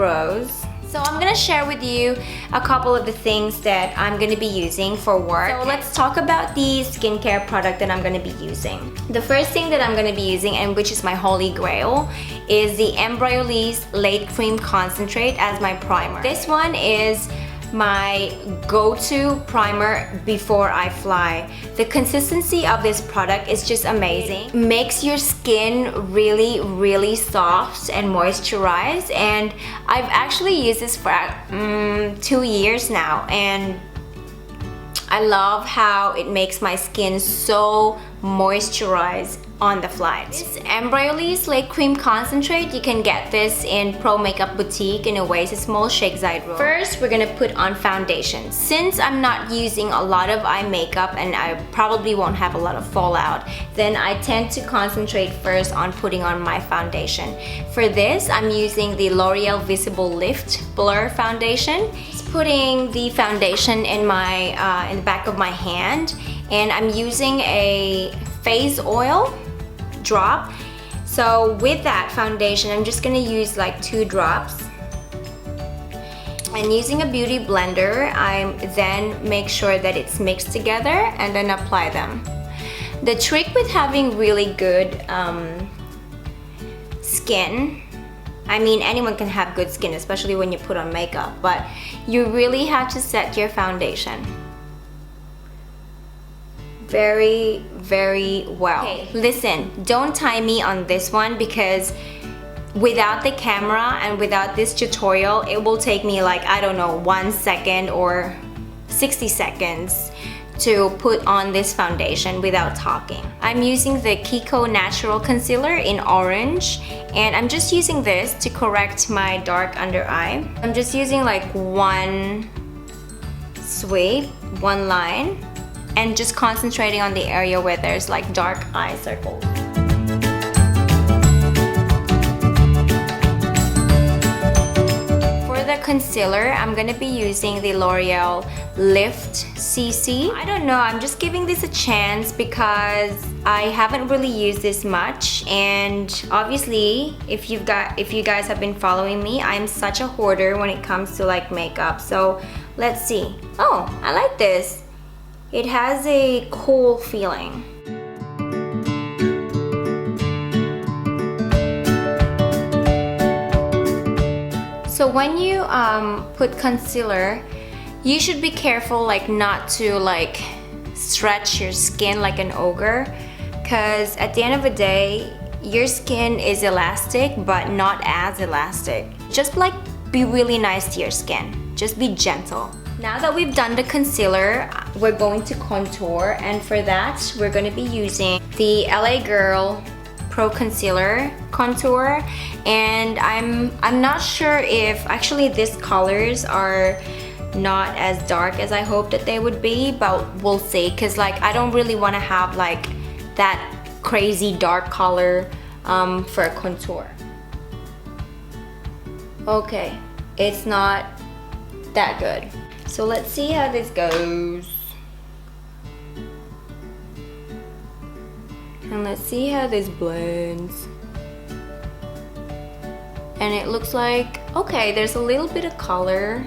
eyebrows. So I'm gonna share with you a couple of the things that I'm gonna be using for work. So let's talk about the skincare product that I'm gonna be using. The first thing that I'm gonna be using, and which is my holy grail, is the Embryolisse Lait Cream Concentrate as my primer. This one is my go-to primer before I fly. The consistency of this product is just amazing. It makes your skin really soft and moisturized, and I've actually used this for 2 years now, and I love how it makes my skin so moisturized on the flight. This Embryolisse Lait Cream Concentrate, you can get this in Pro Makeup Boutique in Oasis Small Shake Side Road. First, we're gonna put on foundation. Since I'm not using a lot of eye makeup and I probably won't have a lot of fallout, then I tend to concentrate first on putting on my foundation. For this, I'm using the L'Oreal Visible Lift Blur Foundation. Just putting the foundation in the back of my hand, and I'm using a face oil drop. So with that foundation, I'm just gonna use like 2 drops. And using a beauty blender, I then make sure that it's mixed together and then apply them. The trick with having really good skin, I mean, anyone can have good skin, especially when you put on makeup, but you really have to set your foundation very well. Okay, listen, don't tie me on this one, because without the camera and without this tutorial, it will take me like, I don't know, 1 second or 60 seconds to put on this foundation without talking. I'm using the Kiko Natural Concealer in orange, and I'm just using this to correct my dark under eye. I'm just using like 1 sweep, 1 line, and just concentrating on the area where there's like dark eye circles. For the concealer, I'm gonna be using the L'Oreal Lift CC. I don't know, I'm just giving this a chance because I haven't really used this much, and obviously if you guys have been following me, I'm such a hoarder when it comes to like makeup. So let's see. Oh, I like this. It has a cool feeling. So when you put concealer, you should be careful like not to like stretch your skin like an ogre, because at the end of the day, your skin is elastic but not as elastic. Just like be really nice to your skin. Just be gentle. Now that we've done the concealer, we're going to contour, and for that we're going to be using the LA Girl Pro Concealer Contour, and I'm not sure if actually these colors are not as dark as I hope that they would be, but we'll see, because like I don't really want to have like that crazy dark color for a contour. Okay, it's not that good. So let's see how this goes. And let's see how this blends. And it looks like, okay, there's a little bit of color.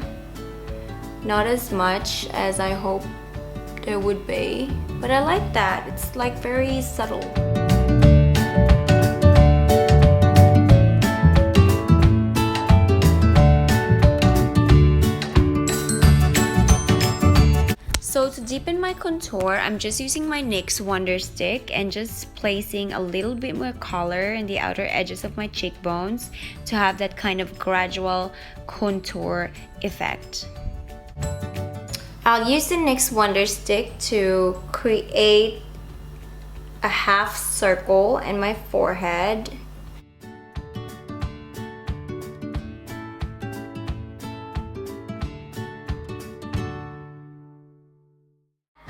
Not as much as I hope there would be. But I like that. It's like very subtle. So to deepen my contour, I'm just using my NYX Wonderstick and just placing a little bit more color in the outer edges of my cheekbones to have that kind of gradual contour effect. I'll use the NYX Wonderstick to create a half circle in my forehead.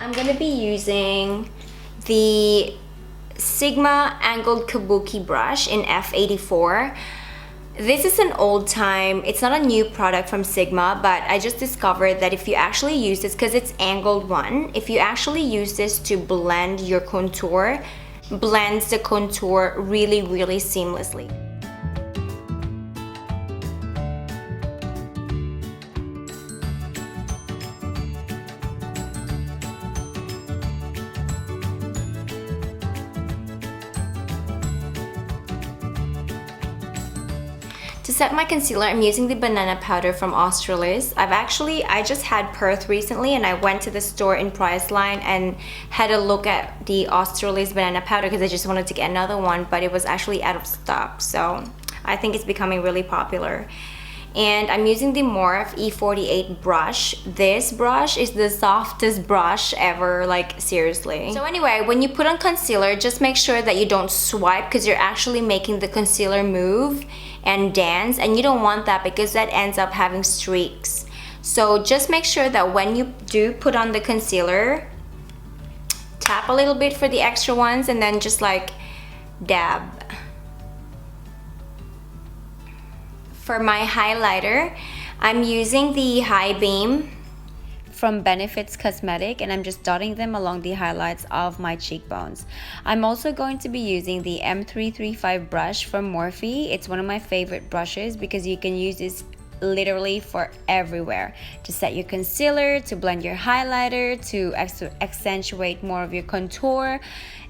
I'm gonna be using the Sigma Angled Kabuki brush in F84. This is an old time, it's not a new product from Sigma, but I just discovered that if you actually use this, because it's angled one, if you actually use this to blend your contour, blends the contour really, really seamlessly. To set my concealer, I'm using the banana powder from Australis. I just had Perth recently and I went to the store in Priceline and had a look at the Australis banana powder because I just wanted to get another one, but it was actually out of stock. So I think it's becoming really popular. And I'm using the Morphe E48 brush. This brush is the softest brush ever, like seriously. So anyway, when you put on concealer, just make sure that you don't swipe because you're actually making the concealer move and dance, and you don't want that because that ends up having streaks. So just make sure that when you do put on the concealer, tap a little bit for the extra ones and then just like dab. For my highlighter, I'm using the High Beam from Benefits Cosmetic, and I'm just dotting them along the highlights of my cheekbones. I'm also going to be using the M335 brush from Morphe. It's one of my favorite brushes because you can use this literally for everywhere. To set your concealer, to blend your highlighter, to accentuate more of your contour.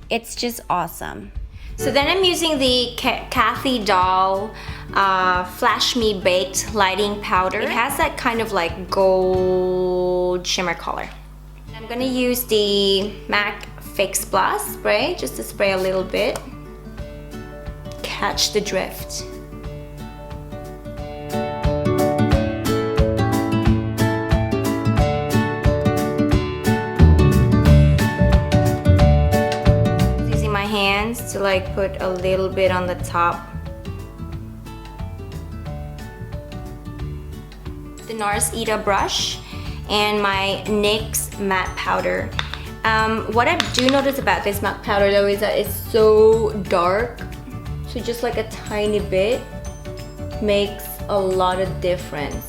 It's just awesome. So then I'm using the Kathy Doll Flash Me Baked Lighting Powder. It has that kind of like gold shimmer color. I'm gonna use the MAC Fix Plus spray just to spray a little bit. Catch the drift. To like put a little bit on the top. The NARS Ita brush and my NYX matte powder. What I do notice about this matte powder though is that it's so dark, so just like a tiny bit makes a lot of difference.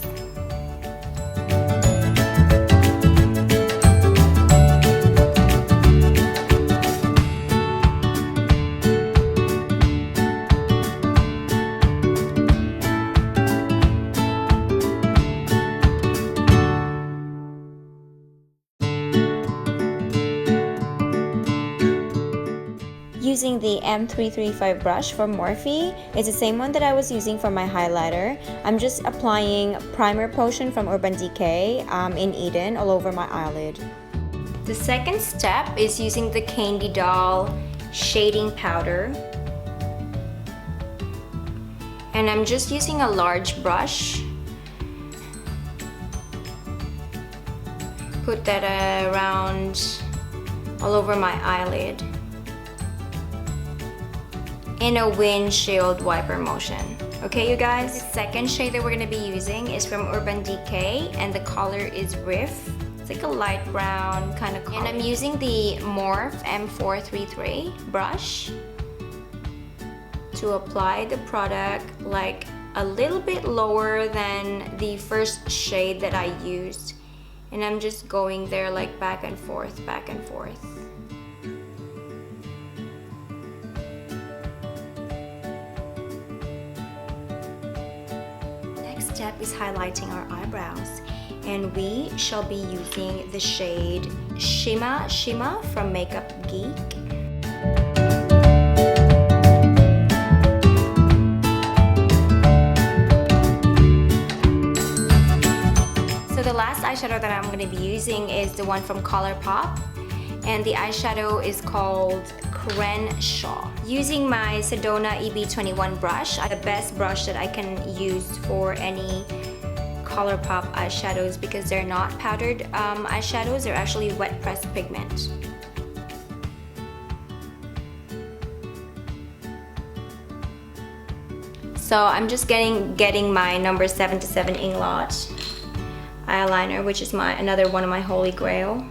Using the M335 brush from Morphe. It's the same one that I was using for my highlighter. I'm just applying Primer Potion from Urban Decay in Eden all over my eyelid. The second step is using the Candy Doll shading powder. And I'm just using a large brush. Put that around all over my eyelid in a windshield wiper motion. Okay, you guys? The second shade that we're gonna be using is from Urban Decay, and the color is Riff. It's like a light brown kind of color. And I'm using the Morphe M433 brush to apply the product like a little bit lower than the first shade that I used. And I'm just going there like back and forth, back and forth. Step is highlighting our eyebrows, and we shall be using the shade Shima from Makeup Geek. So the last eyeshadow that I'm going to be using is the one from Colourpop, and the eyeshadow is called Crenshaw. Using my Sedona EB21 brush, the best brush that I can use for any Colourpop eyeshadows because they're not powdered eyeshadows, they're actually wet pressed pigment. So I'm just getting my number 77 Ingot eyeliner, which is another one of my holy grail.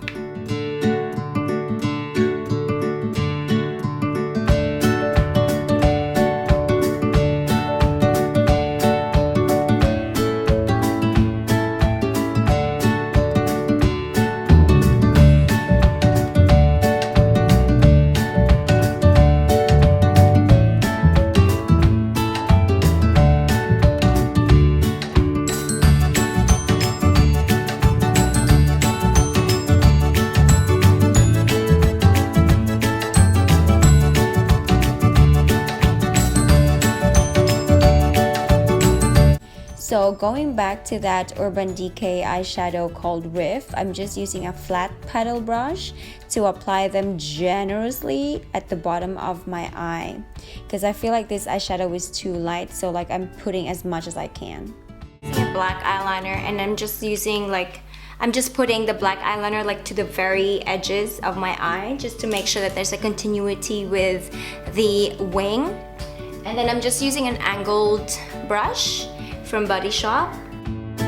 So going back to that Urban Decay eyeshadow called Riff, I'm just using a flat paddle brush to apply them generously at the bottom of my eye, because I feel like this eyeshadow is too light, so like I'm putting as much as I can. A black eyeliner, and I'm just putting the black eyeliner like to the very edges of my eye, just to make sure that there's a continuity with the wing. And then I'm just using an angled brush from Body Shop. To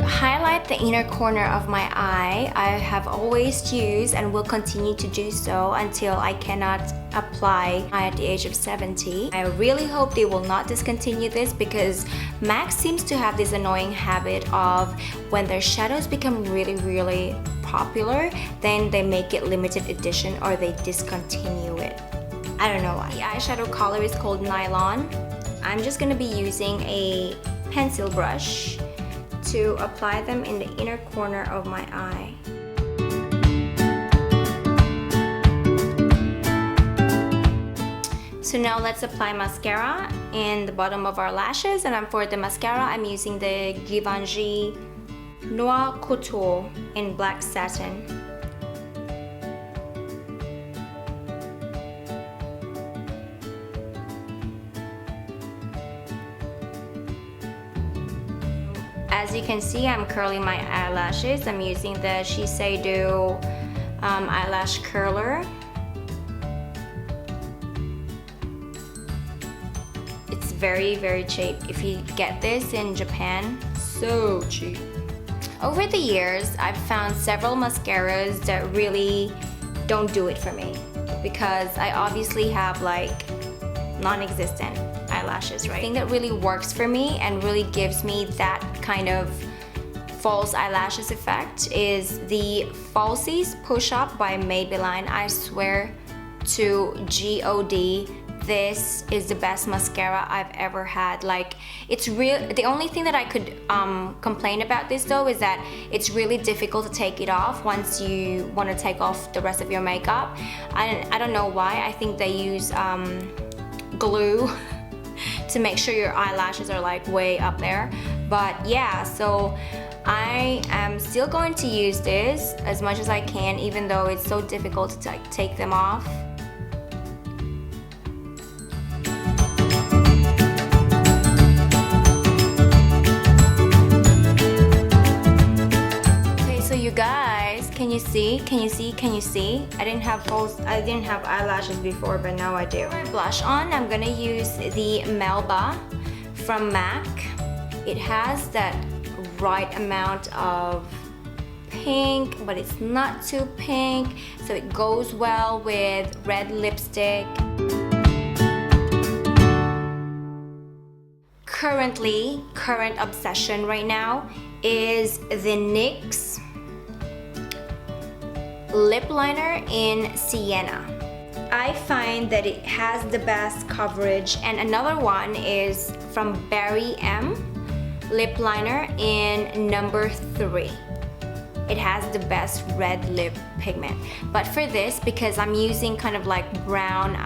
highlight the inner corner of my eye, I have always used and will continue to do so until I cannot apply at the age of 70. I really hope they will not discontinue this, because MAC seems to have this annoying habit of when their shadows become really popular, then they make it limited edition or they discontinue it. I don't know why. The eyeshadow color is called Nylon. I'm just gonna be using a pencil brush to apply them in the inner corner of my eye. So now let's apply mascara in the bottom of our lashes, and for the mascara I'm using the Givenchy Noir Couture in black satin. As you can see, I'm curling my eyelashes. I'm using the Shiseido eyelash curler. It's very cheap. If you get this in Japan, so cheap. Over the years, I've found several mascaras that really don't do it for me, because I obviously have like non-existent eyelashes, right? The thing that really works for me and really gives me that kind of false eyelashes effect is the Falsies Push Up by Maybelline. I swear to God, this is the best mascara I've ever had. Like, it's real. The only thing that I could complain about this though is that it's really difficult to take it off once you want to take off the rest of your makeup. I don't know why. I think they use glue to make sure your eyelashes are like way up there. But yeah, so I am still going to use this as much as I can, even though it's so difficult to take them off. Guys, can you see? I didn't have eyelashes before, but now I do. For blush on, I'm gonna use the Melba from MAC. It has that right amount of pink, but it's not too pink, so it goes well with red lipstick. Current obsession right now is the NYX Lipliner in Sienna. I find that it has the best coverage, and another one is from Barry M Lip Liner in number 3. It has the best red lip pigment. But for this, because I'm using kind of like brown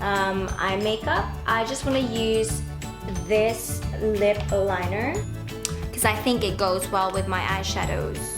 eye makeup, I just want to use this lip liner because I think it goes well with my eyeshadows.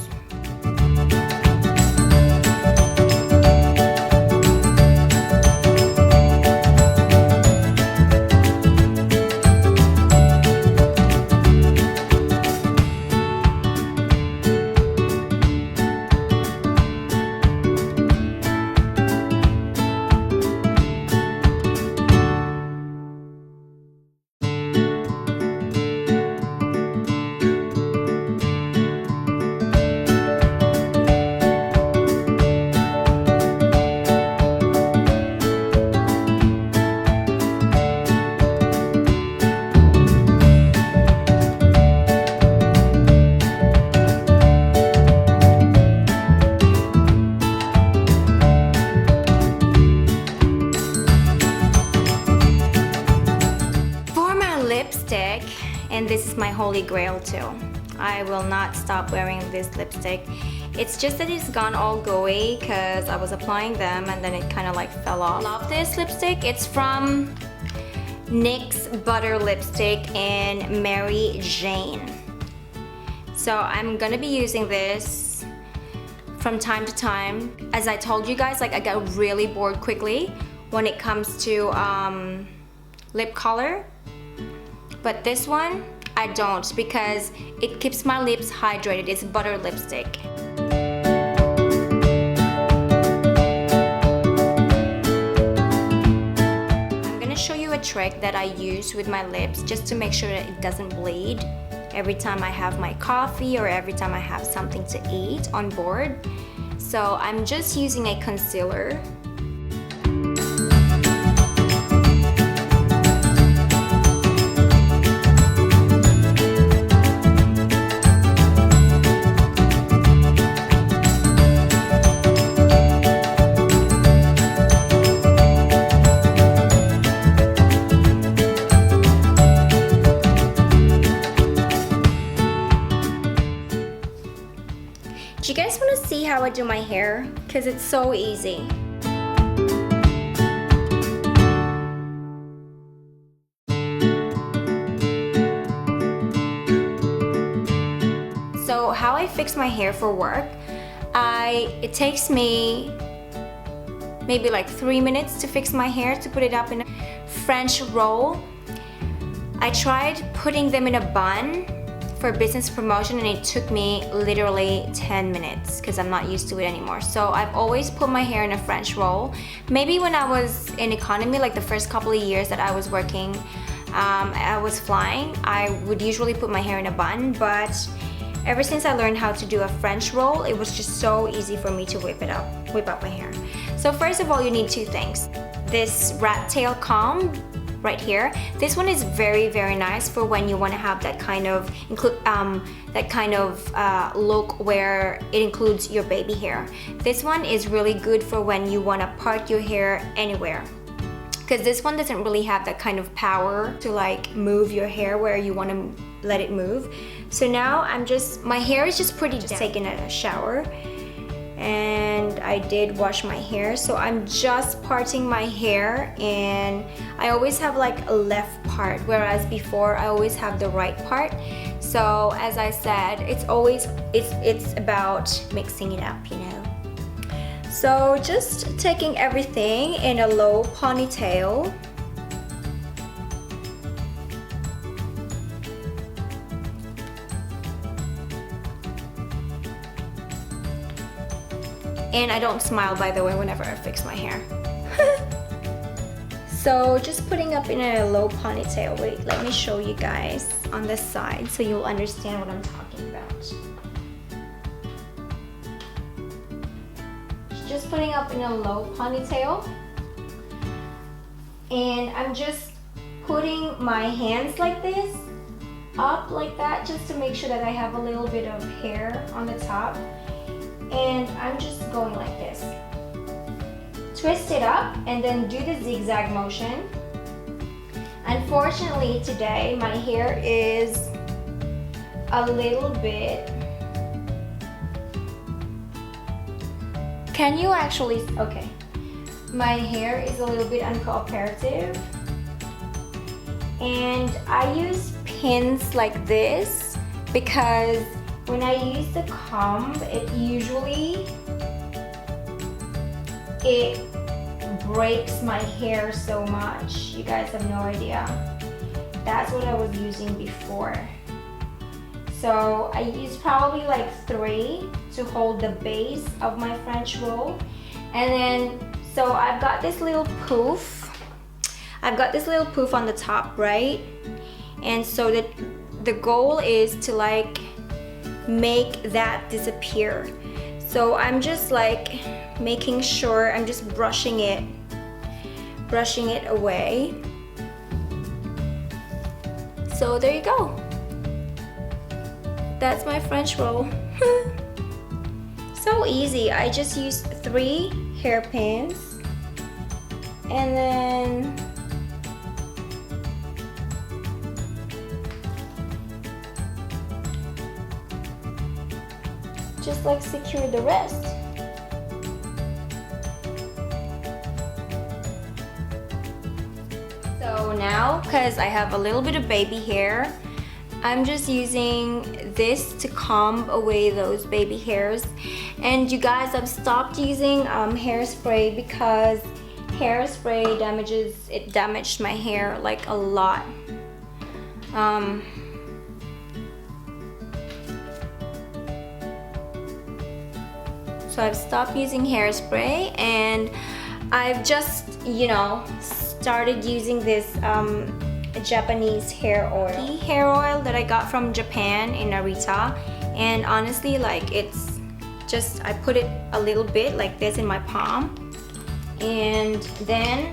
And this is my holy grail too. I will not stop wearing this lipstick. It's just that it's gone all go-y because I was applying them and then it kind of like fell off. Love this lipstick. It's from NYX Butter Lipstick in Mary Jane. So I'm gonna be using this from time to time. As I told you guys, like I got really bored quickly when it comes to lip color. But this one, I don't, because it keeps my lips hydrated. It's butter lipstick. I'm gonna show you a trick that I use with my lips just to make sure that it doesn't bleed every time I have my coffee or every time I have something to eat on board. So I'm just using a concealer. Do you guys want to see how I do my hair? Because it's so easy. So how I fix my hair for work, it takes me maybe like 3 minutes to fix my hair, to put it up in a French roll. I tried putting them in a bun for business promotion and it took me literally 10 minutes because I'm not used to it anymore. So I've always put my hair in a French roll. Maybe when I was in economy, like the first couple of years that I was working, I was flying, I would usually put my hair in a bun, but ever since I learned how to do a French roll, it was just so easy for me to whip up my hair. So first of all, you need two things. This rat tail comb right here. This one is very, very nice for when you want to have that kind of look where it includes your baby hair. This one is really good for when you want to part your hair anywhere, because this one doesn't really have that kind of power to like move your hair where you want to let it move. So now my hair is just pretty down. Taking a shower and I did wash my hair, so I'm just parting my hair, and I always have like a left part, whereas before I always have the right part. So as I said, it's about mixing it up, you know. So just taking everything in a low ponytail. And I don't smile, by the way, whenever I fix my hair. So just putting up in a low ponytail. Wait, let me show you guys on this side so you'll understand what I'm talking about. Just putting up in a low ponytail. And I'm just putting my hands like this, up like that, just to make sure that I have a little bit of hair on the top. And I'm just going like this. Twist it up and then do the zigzag motion. Unfortunately today my hair is a little bit, can you actually, okay. My hair is a little bit uncooperative. And I use pins like this because when I use the comb, it breaks my hair so much. You guys have no idea. That's what I was using before. So I use probably like 3 to hold the base of my French roll. And then, so I've got this little poof. I've got this little poof on the top, right? And so the goal is to like make that disappear. So I'm just like making sure I'm just brushing it away. So there you go. That's my French roll. So easy. I just used 3 hairpins and then just like secure the rest. So now, because I have a little bit of baby hair, I'm just using this to comb away those baby hairs. And you guys, I've stopped using hairspray because hairspray damaged my hair like a lot. So I've stopped using hairspray, and I've just, you know, started using this Japanese hair oil that I got from Japan in Narita. And honestly, like, it's just, I put it a little bit like this in my palm and then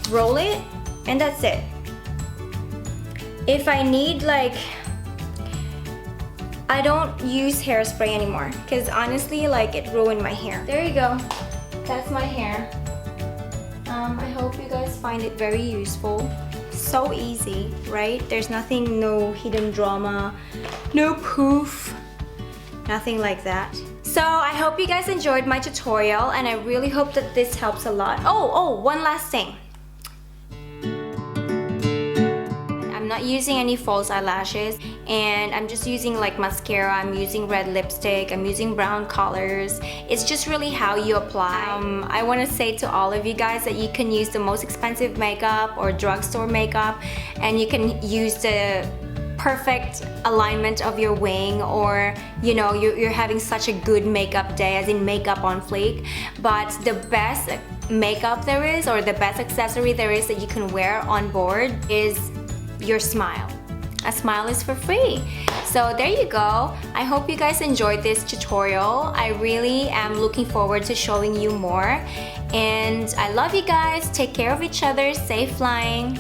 roll it, and that's it. If I need, like, I don't use hairspray anymore because honestly, like, it ruined my hair. There you go. That's my hair. I hope you guys find it very useful. So easy, right? There's nothing, no hidden drama, no poof, nothing like that. So I hope you guys enjoyed my tutorial, and I really hope that this helps a lot. Oh, one last thing. I'm not using any false eyelashes, and I'm just using like mascara. I'm using red lipstick, I'm using brown colors. It's just really how you apply. I want to say to all of you guys that you can use the most expensive makeup or drugstore makeup, and you can use the perfect alignment of your wing, or you know, you're having such a good makeup day, as in makeup on fleek. But the best makeup there is, or the best accessory there is that you can wear on board, is your smile. A smile is for free. So there you go. I hope you guys enjoyed this tutorial. I really am looking forward to showing you more. And I love you guys. Take care of each other. Safe flying.